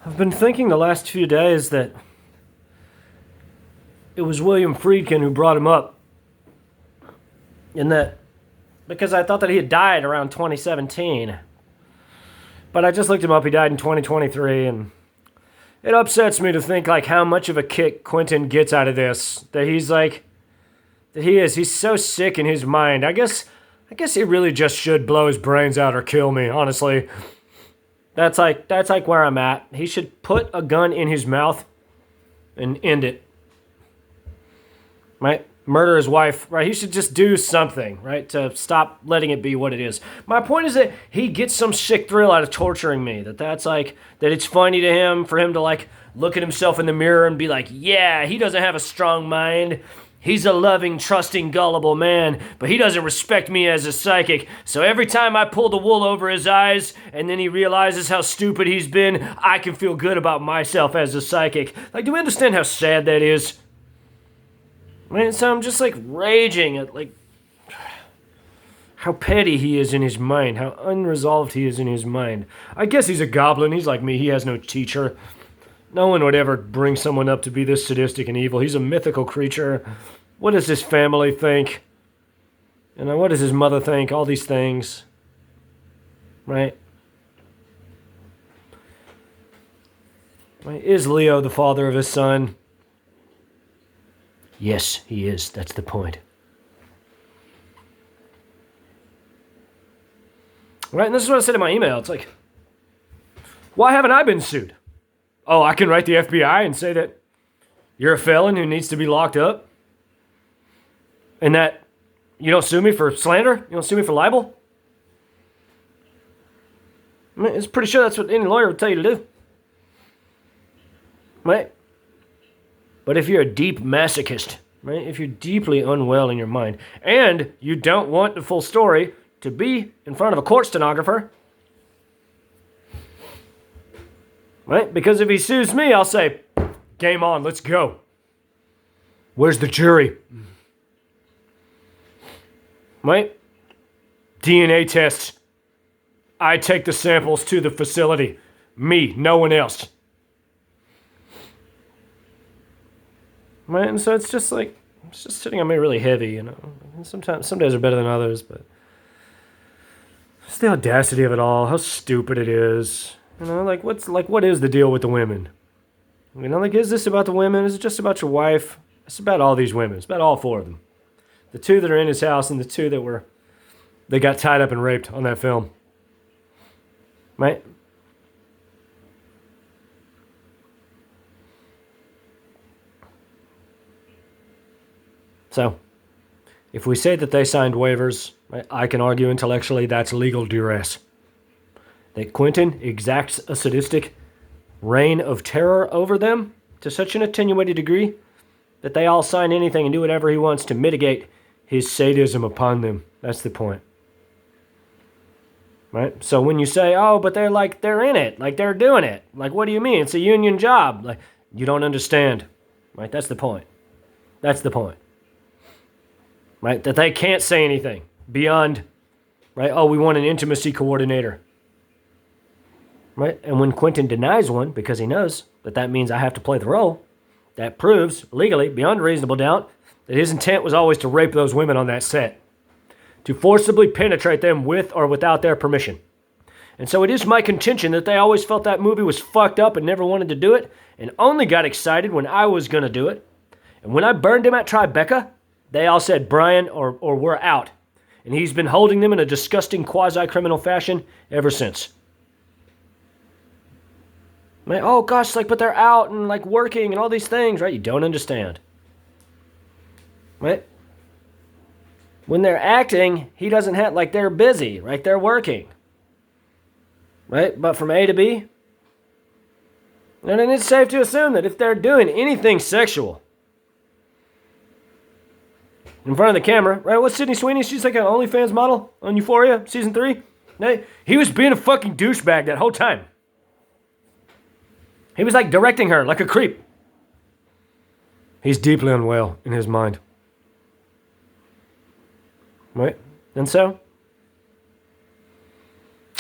I've been thinking the last few days that it was William Friedkin who brought him up. In that, because I thought that he had died around 2017. But I just looked him up, he died in 2023, and it upsets me to think like how much of a kick Quentin gets out of this. He's so sick in his mind. I guess he really just should blow his brains out or kill me, honestly. That's like where I'm at. He should put a gun in his mouth and end it. Right? Murder his wife, right? He should just do something, right? To stop letting it be what it is. My point is that he gets some sick thrill out of torturing me. That it's funny to him for him to like look at himself in the mirror and be like, yeah, he doesn't have a strong mind. He's a loving, trusting, gullible man, but he doesn't respect me as a psychic. So every time I pull the wool over his eyes and then he realizes how stupid he's been, I can feel good about myself as a psychic. Like, do we understand how sad that is? Right? So I'm just like raging at like how petty he is in his mind, how unresolved he is in his mind. I guess he's a goblin. He's like me. He has no teacher. No one would ever bring someone up to be this sadistic and evil. He's a mythical creature. What does his family think? What does his mother think? All these things. Right? Is Leo the father of his son? Yes, he is. That's the point. Right, and this is what I said in my email. It's like, why haven't I been sued? Oh, I can write the FBI and say that you're a felon who needs to be locked up? And that you don't sue me for slander? You don't sue me for libel? I mean, it's pretty sure that's what any lawyer would tell you to do. Right? But if you're a deep masochist, right? If you're deeply unwell in your mind, and you don't want the full story to be in front of a court stenographer, right? Because if he sues me, I'll say, game on, let's go. Where's the jury? Right? DNA tests. I take the samples to the facility. Me, no one else. Right? And so it's just sitting on me really heavy, you know. Sometimes, some days are better than others, but just the audacity of it all, how stupid it is. You know, what is the deal with the women? You know, like, is this about the women? Is it just about your wife? It's about all these women. It's about all four of them. The two that are in his house and the two that got tied up and raped on that film. Right? So, if we say that they signed waivers, I can argue intellectually that's legal duress. That Quentin exacts a sadistic reign of terror over them to such an attenuated degree that they all sign anything and do whatever he wants to mitigate his sadism upon them. That's the point. Right? So when you say, oh, but they're in it, like they're doing it. Like, what do you mean? It's a union job. Like, you don't understand. Right? That's the point. That's the point. Right? That they can't say anything beyond, right? Oh, we want an intimacy coordinator. Right? And when Quentin denies one, because he knows that means I have to play the role, that proves, legally, beyond reasonable doubt, that his intent was always to rape those women on that set. To forcibly penetrate them with or without their permission. And so it is my contention that they always felt that movie was fucked up and never wanted to do it, and only got excited when I was going to do it. And when I burned him at Tribeca, they all said, Brian, or we're out. And he's been holding them in a disgusting quasi-criminal fashion ever since. Man, oh gosh, but they're out and working and all these things, right? You don't understand. Right? When they're acting, he doesn't have, they're busy, right? They're working. Right? But from A to B. And then it's safe to assume that if they're doing anything sexual in front of the camera, right? What's Sydney Sweeney? She's like an OnlyFans model on Euphoria, season 3. He was being a fucking douchebag that whole time. He was directing her like a creep. He's deeply unwell in his mind. Right? And so,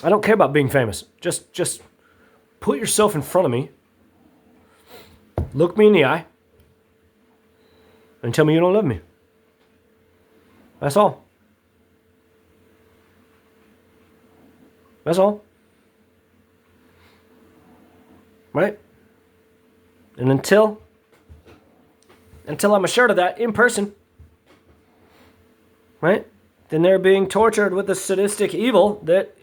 I don't care about being famous. Just put yourself in front of me, look me in the eye, and tell me you don't love me. That's all. That's all. Right? And until I'm assured of that in person, right? Then they're being tortured with a sadistic evil that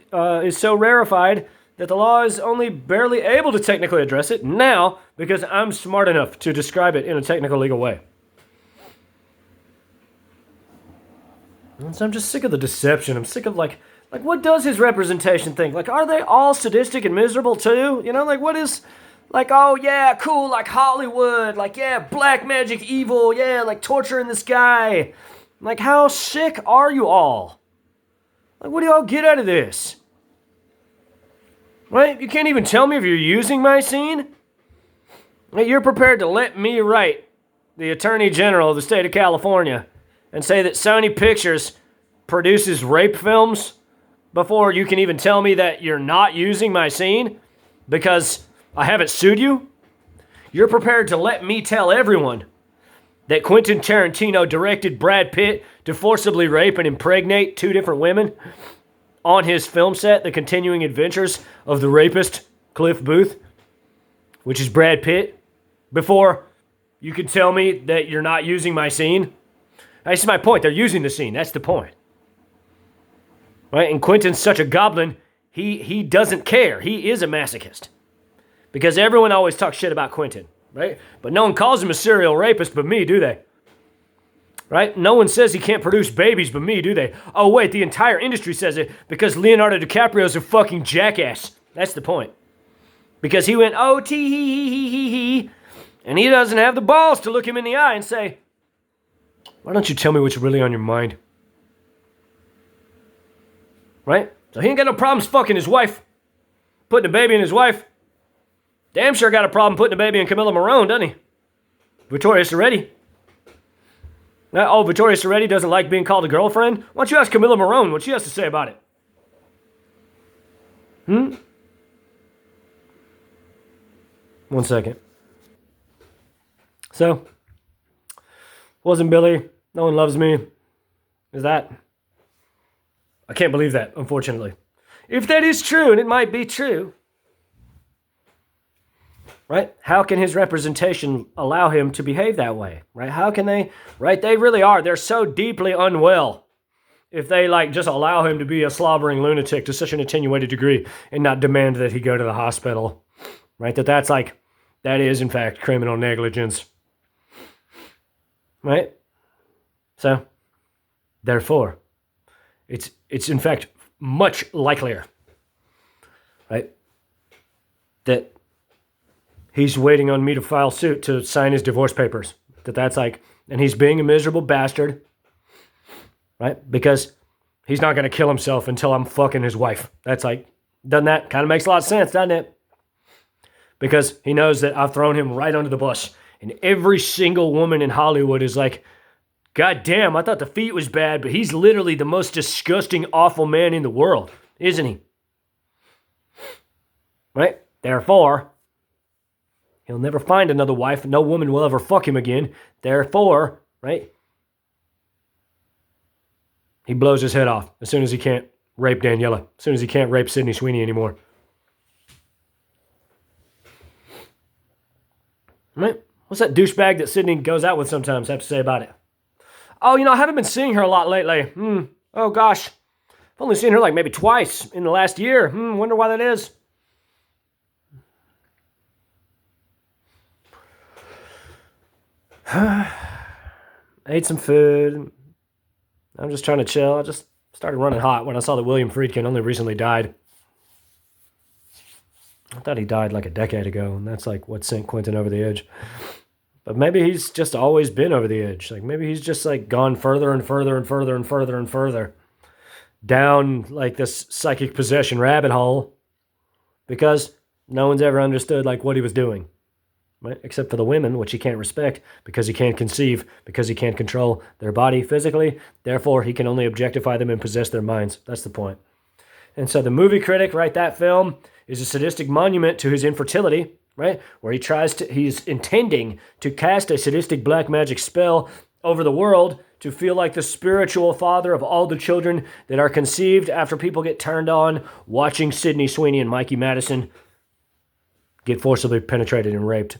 is so rarefied that the law is only barely able to technically address it now because I'm smart enough to describe it in a technical legal way. And so I'm just sick of the deception. I'm sick of like what does his representation think? Like, are they all sadistic and miserable too? You know, like what is, like, oh yeah, cool, like Hollywood, like yeah, black magic evil, yeah, like torturing this guy. Like, how sick are you all? Like, what do y'all get out of this? Right? You can't even tell me if you're using my scene? Like, you're prepared to let me write the Attorney General of the state of California and say that Sony Pictures produces rape films before you can even tell me that you're not using my scene because I haven't sued you? You're prepared to let me tell everyone that Quentin Tarantino directed Brad Pitt to forcibly rape and impregnate 2 different women on his film set, The Continuing Adventures of the Rapist Cliff Booth, which is Brad Pitt, before you can tell me that you're not using my scene? That's my point. They're using the scene. That's the point. Right? And Quentin's such a goblin, he doesn't care. He is a masochist. Because everyone always talks shit about Quentin, right? But no one calls him a serial rapist but me, do they? Right? No one says he can't produce babies but me, do they? Oh, wait, the entire industry says it because Leonardo DiCaprio's a fucking jackass. That's the point. Because he went, oh, tee hee hee hee hee, and he doesn't have the balls to look him in the eye and say, why don't you tell me what's really on your mind? Right? So he ain't got no problems fucking his wife, putting a baby in his wife. Damn sure got a problem putting a baby in Camilla Morone, doesn't he? Victoria Soretti. Oh, Victoria Soretti doesn't like being called a girlfriend? Why don't you ask Camilla Morone what she has to say about it? One second. So, wasn't Billy, no one loves me. Is that? I can't believe that, unfortunately. If that is true, and it might be true, right? How can his representation allow him to behave that way, right? How can they, right? They really are. They're so deeply unwell if they like just allow him to be a slobbering lunatic to such an attenuated degree and not demand that he go to the hospital, right? That is in fact criminal negligence, right? So, therefore, it's in fact much likelier, right, that he's waiting on me to file suit to sign his divorce papers. That's like, and he's being a miserable bastard, right? Because he's not going to kill himself until I'm fucking his wife. That's like, doesn't that kind of makes a lot of sense, doesn't it? Because he knows that I've thrown him right under the bus. And every single woman in Hollywood is like, God damn, I thought the feet was bad, but he's literally the most disgusting, awful man in the world, isn't he? Right? Therefore, he'll never find another wife. No woman will ever fuck him again. Therefore, right? He blows his head off as soon as he can't rape Daniela. As soon as he can't rape Sydney Sweeney anymore. Right? What's that douchebag that Sydney goes out with sometimes have to say about it? Oh, I haven't been seeing her a lot lately. Oh, gosh. I've only seen her like maybe twice in the last year. Wonder why that is. Ate some food. I'm just trying to chill. I just started running hot when I saw that William Friedkin only recently died. I thought he died like a decade ago, and that's like what sent Quentin over the edge. But maybe he's just always been over the edge. Like maybe he's just like gone further and further and further and further and further down like this psychic possession rabbit hole because no one's ever understood like what he was doing. Right? Except for the women, which he can't respect because he can't conceive, because he can't control their body physically. Therefore, he can only objectify them and possess their minds. That's the point. And so the movie critic, right, that film is a sadistic monument to his infertility, right? Where he's intending to cast a sadistic black magic spell over the world to feel like the spiritual father of all the children that are conceived after people get turned on watching Sydney Sweeney and Mikey Madison get forcibly penetrated and raped.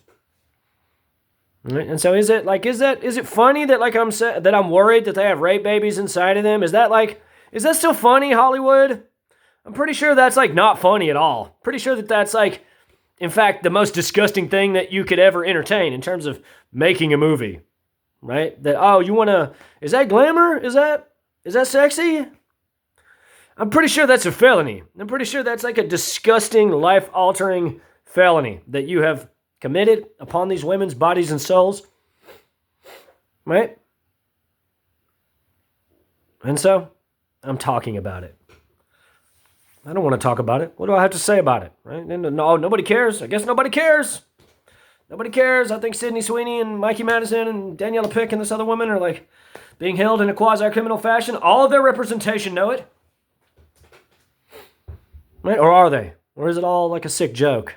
Right? And so is it funny that like I'm worried that they have rape babies inside of them? Is that still funny, Hollywood? I'm pretty sure that's like not funny at all. Pretty sure that that's like, in fact, the most disgusting thing that you could ever entertain in terms of making a movie. Right? Is that glamour? Is that sexy? I'm pretty sure that's a felony. I'm pretty sure that's like a disgusting, life-altering felony that you have committed upon these women's bodies and souls. Right? And so, I'm talking about it. I don't want to talk about it. What do I have to say about it? Right? No, nobody cares. I guess nobody cares. Nobody cares. I think Sydney Sweeney and Mikey Madison and Daniela Pick and this other woman are like being held in a quasi-criminal fashion. All of their representation know it. Right? Or are they? Or is it all like a sick joke?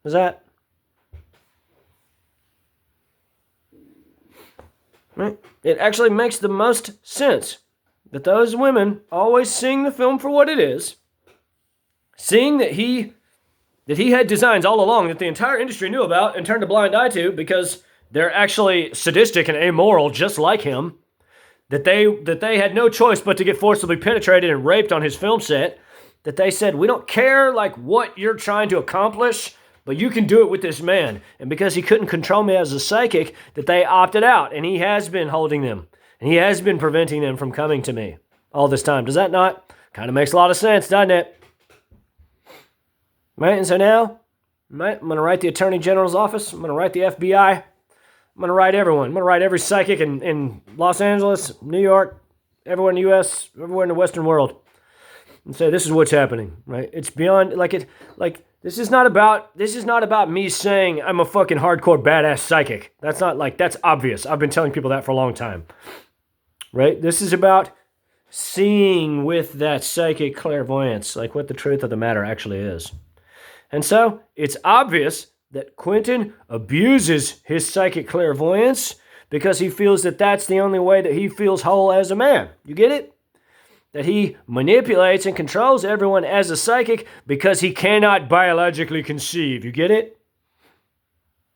Is that? Right? It actually makes the most sense that those women always seeing the film for what it is, seeing that he had designs all along that the entire industry knew about and turned a blind eye to because they're actually sadistic and amoral just like him, that they had no choice but to get forcibly penetrated and raped on his film set, that they said, we don't care like what you're trying to accomplish, but you can do it with this man. And because he couldn't control me as a psychic, that they opted out, and he has been holding them, and he has been preventing them from coming to me all this time. Does that not? Kind of makes a lot of sense, doesn't it? Right, and so now, right, I'm going to write the Attorney General's office. I'm going to write the FBI. I'm going to write everyone. I'm going to write every psychic in Los Angeles, New York, everywhere in the U.S., everywhere in the Western world, and say this is what's happening. Right? It's beyond this is not about me saying I'm a fucking hardcore badass psychic. That's obvious. I've been telling people that for a long time. Right? This is about seeing with that psychic clairvoyance, like what the truth of the matter actually is. And so, it's obvious that Quentin abuses his psychic clairvoyance because he feels that that's the only way that he feels whole as a man. You get it? That he manipulates and controls everyone as a psychic because he cannot biologically conceive. You get it?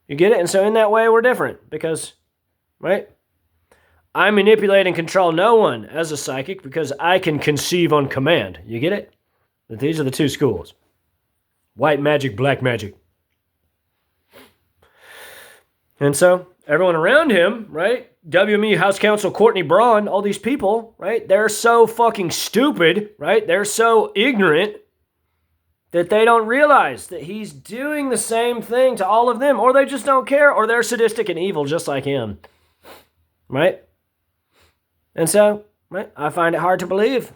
You get it? And so in that way, we're different because, right? I manipulate and control no one as a psychic because I can conceive on command. You get it? That these are the two schools. White magic, black magic. And so, everyone around him, right? WME House Counsel Courtney Braun, all these people, right? They're so fucking stupid, right? They're so ignorant that they don't realize that he's doing the same thing to all of them, or they just don't care, or they're sadistic and evil just like him, right? And so, right, I find it hard to believe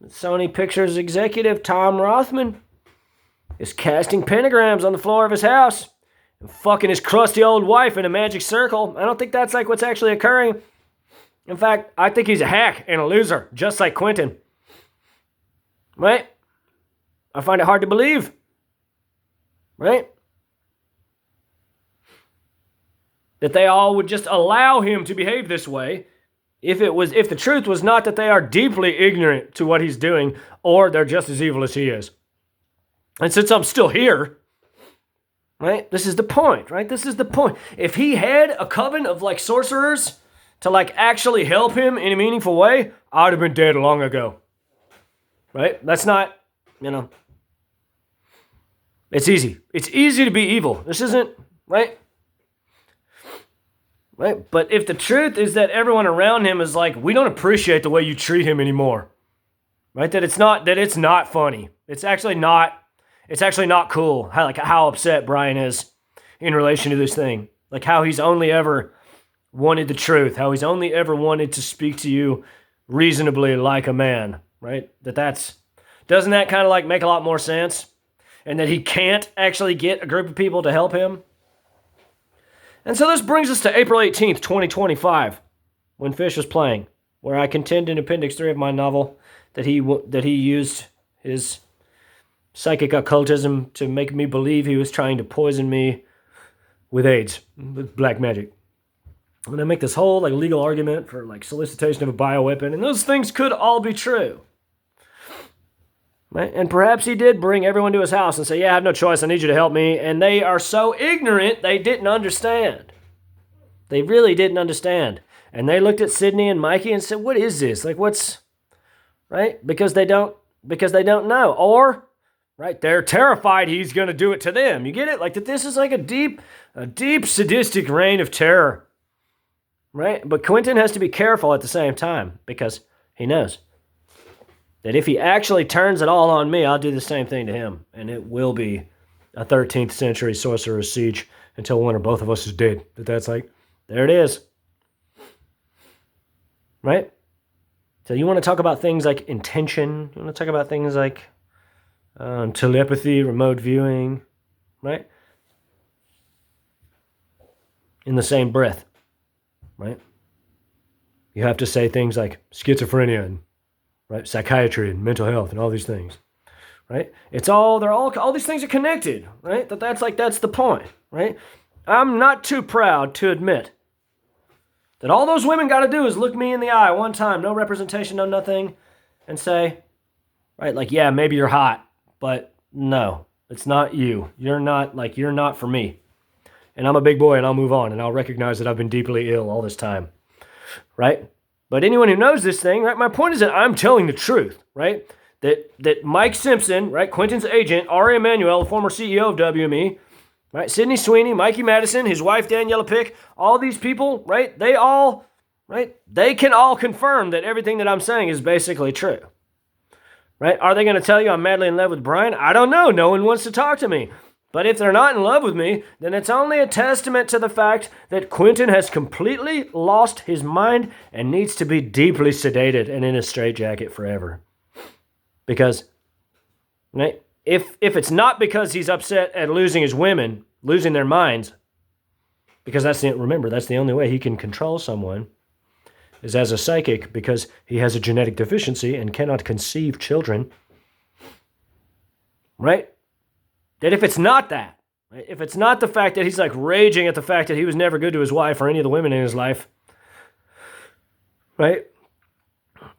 Sony Pictures executive Tom Rothman is casting pentagrams on the floor of his house and fucking his crusty old wife in a magic circle. I don't think that's like what's actually occurring. In fact, I think he's a hack and a loser, just like Quentin. Right? I find it hard to believe. Right? That they all would just allow him to behave this way if the truth was not that they are deeply ignorant to what he's doing, or they're just as evil as he is. And since I'm still here, right, this is the point, right? This is the point. If he had a coven of like sorcerers to like actually help him in a meaningful way, I would have been dead long ago. Right? That's not, it's easy. It's easy to be evil. This isn't, right? Right? But if the truth is that everyone around him is like, we don't appreciate the way you treat him anymore. Right? That it's not funny. It's actually not cool how upset Brian is in relation to this thing. Like how he's only ever wanted the truth, how he's only ever wanted to speak to you reasonably like a man, right? Doesn't that kind of like make a lot more sense? And that he can't actually get a group of people to help him? And so this brings us to April 18th, 2025, when Fish was playing, where I contend in Appendix 3 of my novel that he used his psychic occultism to make me believe he was trying to poison me with AIDS, with black magic. And I make this whole legal argument for solicitation of a bioweapon, and those things could all be true. Right? And perhaps he did bring everyone to his house and say, yeah, I have no choice, I need you to help me. And they are so ignorant, they didn't understand. They really didn't understand. And they looked at Sydney and Mikey and said, what is this? What's, right? Because they don't know. Or, right, they're terrified he's going to do it to them. You get it? That this is a deep sadistic reign of terror. Right? But Quentin has to be careful at the same time because he knows that if he actually turns it all on me, I'll do the same thing to him. And it will be a 13th century sorcerer's siege until one or both of us is dead. That's there it is. Right? So you want to talk about things like intention. You want to talk about things like telepathy, remote viewing. Right? In the same breath. Right? You have to say things like schizophrenia and right, psychiatry and mental health and all these things, right? All these things are connected, right? That's the point, right? I'm not too proud to admit that all those women got to do is look me in the eye one time, no representation, no nothing, and say, right, yeah, maybe you're hot, but no, it's not you. You're not for me. And I'm a big boy and I'll move on and I'll recognize that I've been deeply ill all this time, right? But anyone who knows this thing, right, my point is that I'm telling the truth, right? That Mike Simpson, right, Quentin's agent, Ari Emanuel, former CEO of WME, right, Sydney Sweeney, Mikey Madison, his wife Daniela Pick, all these people, right, they can all confirm that everything that I'm saying is basically true. Right? Are they going to tell you I'm madly in love with Brian? I don't know. No one wants to talk to me. But if they're not in love with me, then it's only a testament to the fact that Quentin has completely lost his mind and needs to be deeply sedated and in a straitjacket forever. Because, right, if it's not because he's upset at losing his women, losing their minds, because that's the only way he can control someone, is as a psychic, because he has a genetic deficiency and cannot conceive children. Right? That if it's not that, right, if it's not the fact that he's raging at the fact that he was never good to his wife or any of the women in his life, right?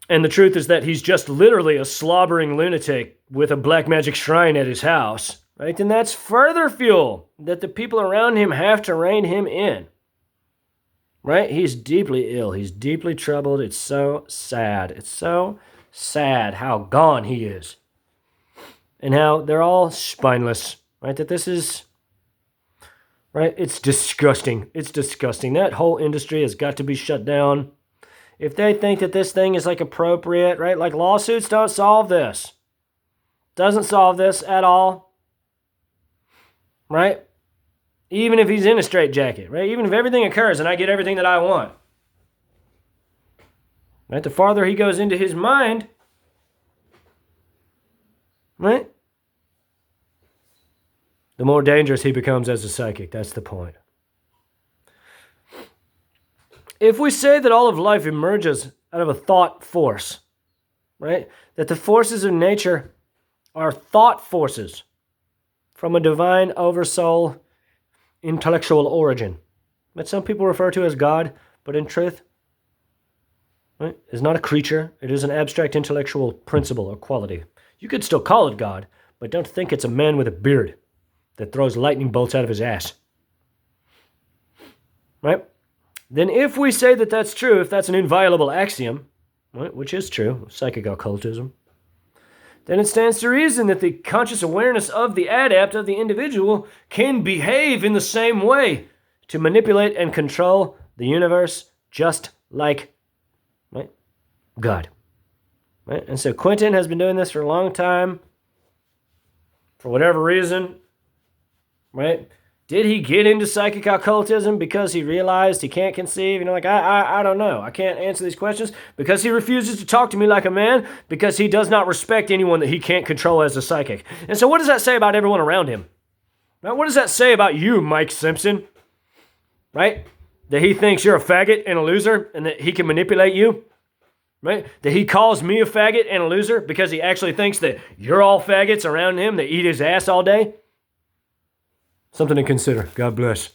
And the truth is that he's just literally a slobbering lunatic with a black magic shrine at his house, right? Then that's further fuel that the people around him have to rein him in, right? He's deeply ill. He's deeply troubled. It's so sad. It's so sad how gone he is. And how they're all spineless, right? That this is, right? It's disgusting. It's disgusting. That whole industry has got to be shut down. If they think that this thing is appropriate, right? Lawsuits don't solve this. Doesn't solve this at all, right? Even if he's in a straitjacket, right? Even if everything occurs and I get everything that I want, right? The farther he goes into his mind, right? The more dangerous he becomes as a psychic. That's the point. If we say that all of life emerges out of a thought force, right? That the forces of nature are thought forces from a divine oversoul intellectual origin, that some people refer to as God, but in truth, right, is not a creature. It is an abstract intellectual principle or quality. You could still call it God, but don't think it's a man with a beard that throws lightning bolts out of his ass. Right? Then if we say that that's true, if that's an inviolable axiom, right, which is true, psychic occultism, then it stands to reason that the conscious awareness of the adept, of the individual, can behave in the same way to manipulate and control the universe just like, right, God. Right? And so Quentin has been doing this for a long time, for whatever reason, right? Did he get into psychic occultism because he realized he can't conceive? I don't know. I can't answer these questions. Because he refuses to talk to me like a man? Because he does not respect anyone that he can't control as a psychic. And so what does that say about everyone around him? Right? What does that say about you, Mike Simpson? Right? That he thinks you're a faggot and a loser and that he can manipulate you? right? That he calls me a faggot and a loser because he actually thinks that you're all faggots around him that eat his ass all day? Something to consider. God bless.